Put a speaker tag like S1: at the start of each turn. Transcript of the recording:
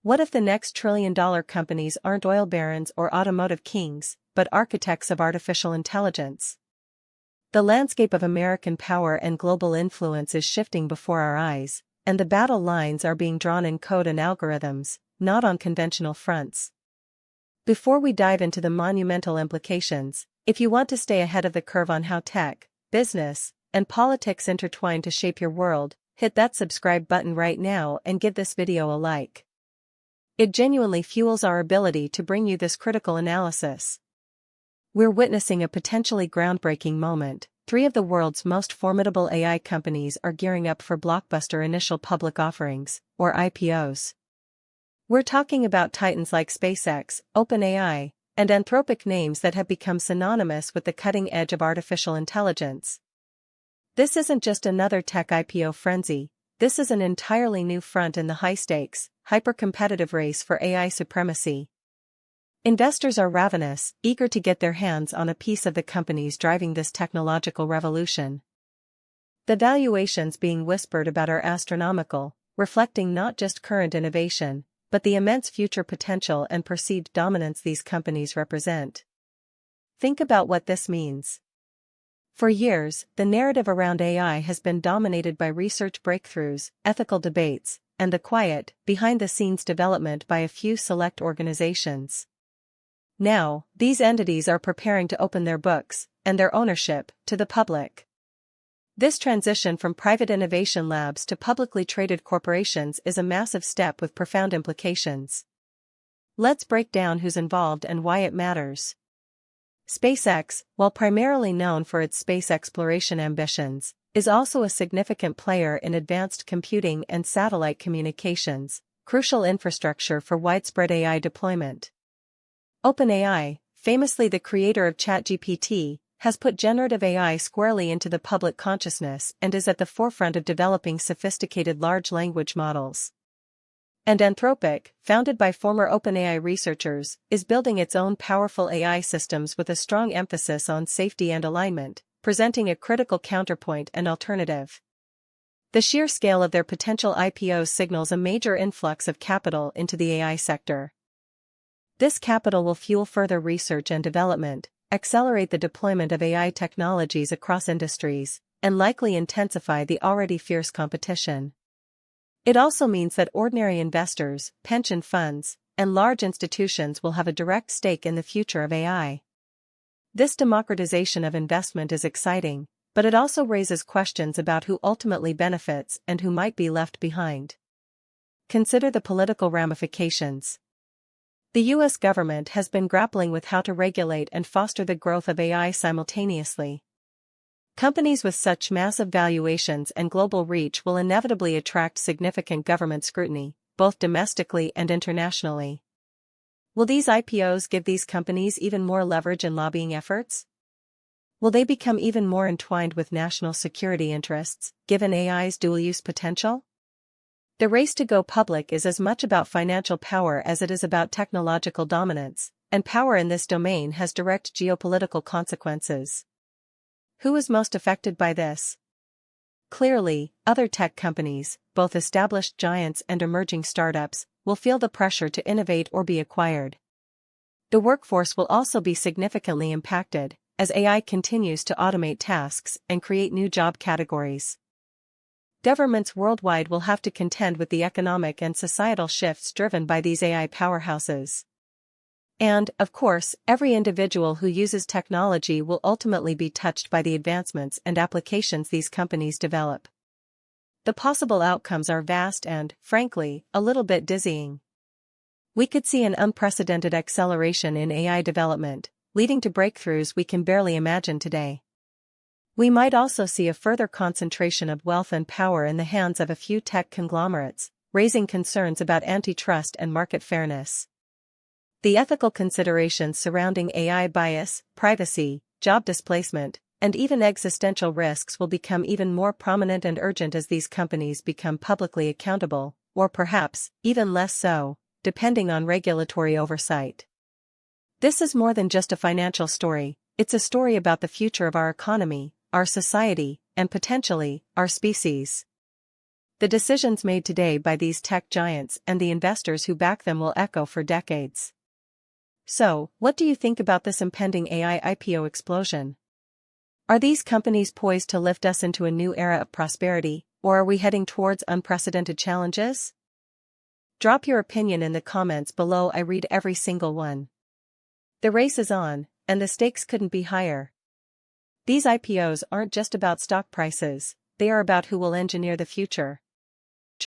S1: What if the next trillion-dollar companies aren't oil barons or automotive kings, but architects of artificial intelligence? The landscape of American power and global influence is shifting before our eyes, and the battle lines are being drawn in code and algorithms, not on conventional fronts. Before we dive into the monumental implications, if you want to stay ahead of the curve on how tech, business, and politics intertwine to shape your world, hit that subscribe button right now and give this video a like. It genuinely fuels our ability to bring you this critical analysis. We're witnessing a potentially groundbreaking moment. 3 of the world's most formidable AI companies are gearing up for blockbuster initial public offerings, or IPOs. We're talking about titans like SpaceX, OpenAI, and Anthropic, names that have become synonymous with the cutting edge of artificial intelligence. This isn't just another tech IPO frenzy, this is an entirely new front in the high-stakes, hyper-competitive race for AI supremacy. Investors are ravenous, eager to get their hands on a piece of the companies driving this technological revolution. The valuations being whispered about are astronomical, reflecting not just current innovation, but the immense future potential and perceived dominance these companies represent. Think about what this means. For years, the narrative around AI has been dominated by research breakthroughs, ethical debates, and the quiet, behind-the-scenes development by a few select organizations. Now, these entities are preparing to open their books, and their ownership, to the public. This transition from private innovation labs to publicly traded corporations is a massive step with profound implications. Let's break down who's involved and why it matters. SpaceX, while primarily known for its space exploration ambitions, is also a significant player in advanced computing and satellite communications, crucial infrastructure for widespread AI deployment. OpenAI, famously the creator of ChatGPT, has put generative AI squarely into the public consciousness and is at the forefront of developing sophisticated large language models. And Anthropic, founded by former OpenAI researchers, is building its own powerful AI systems with a strong emphasis on safety and alignment, presenting a critical counterpoint and alternative. The sheer scale of their potential IPOs signals a major influx of capital into the AI sector. This capital will fuel further research and development, accelerate the deployment of AI technologies across industries, and likely intensify the already fierce competition. It also means that ordinary investors, pension funds, and large institutions will have a direct stake in the future of AI. This democratization of investment is exciting, but it also raises questions about who ultimately benefits and who might be left behind. Consider the political ramifications. The U.S. government has been grappling with how to regulate and foster the growth of AI simultaneously. Companies with such massive valuations and global reach will inevitably attract significant government scrutiny, both domestically and internationally. Will these IPOs give these companies even more leverage in lobbying efforts? Will they become even more entwined with national security interests, given AI's dual-use potential? The race to go public is as much about financial power as it is about technological dominance, and power in this domain has direct geopolitical consequences. Who is most affected by this? Clearly, other tech companies, both established giants and emerging startups, will feel the pressure to innovate or be acquired. The workforce will also be significantly impacted, as AI continues to automate tasks and create new job categories. Governments worldwide will have to contend with the economic and societal shifts driven by these AI powerhouses. And, of course, every individual who uses technology will ultimately be touched by the advancements and applications these companies develop. The possible outcomes are vast and, frankly, a little bit dizzying. We could see an unprecedented acceleration in AI development, leading to breakthroughs we can barely imagine today. We might also see a further concentration of wealth and power in the hands of a few tech conglomerates, raising concerns about antitrust and market fairness. The ethical considerations surrounding AI bias, privacy, job displacement, and even existential risks will become even more prominent and urgent as these companies become publicly accountable, or perhaps, even less so, depending on regulatory oversight. This is more than just a financial story, it's a story about the future of our economy, our society, and potentially, our species. The decisions made today by these tech giants and the investors who back them will echo for decades. So, what do you think about this impending AI IPO explosion? Are these companies poised to lift us into a new era of prosperity, or are we heading towards unprecedented challenges? Drop your opinion in the comments below. I read every single one. The race is on, and the stakes couldn't be higher. These IPOs aren't just about stock prices, they are about who will engineer the future.